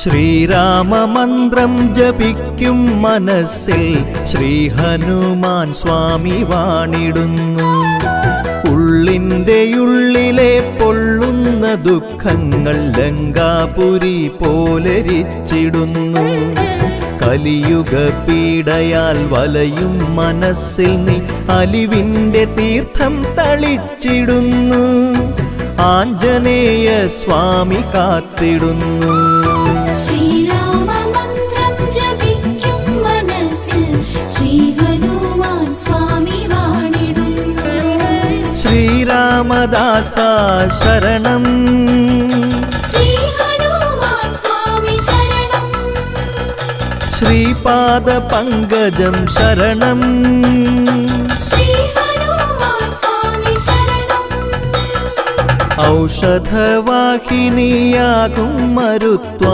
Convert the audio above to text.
ശ്രീരാമമന്ത്രം ജപിക്കും മനസ്സിൽ ശ്രീ ഹനുമാൻ സ്വാമി വാണിടുന്നു. ഉള്ളിൻ്റെ ഉള്ളിലെ പൊള്ളുന്ന ദുഃഖങ്ങൾ ലങ്കാപുരി പോലെരിച്ചിടുന്നു. കലിയുഗ പീഡയാൽ വലയും മനസ്സിൽ നീ അലിവിൻ്റെ തീർത്ഥം തളിച്ചിടുന്നു. ആഞ്ജനേയ സ്വാമി കാത്തിടുന്നു. ശ്രീരാമമന്ത്രം ജപിക്കും മനസ്സിൽ ശ്രീ ഹനുമാൻ സ്വാമി വാണിടുന്നു. ശ്രീരാമദാസ ശരണം, ശ്രീ ഹനുമാൻ സ്വാമി ശരണം. ശ്രീപാദ പങ്കജം ശരണം, ശ്രീ ഹനുമാൻ സ്വാമി ശരണം. ഔഷധവാഹിനിയാകും മരുത്വ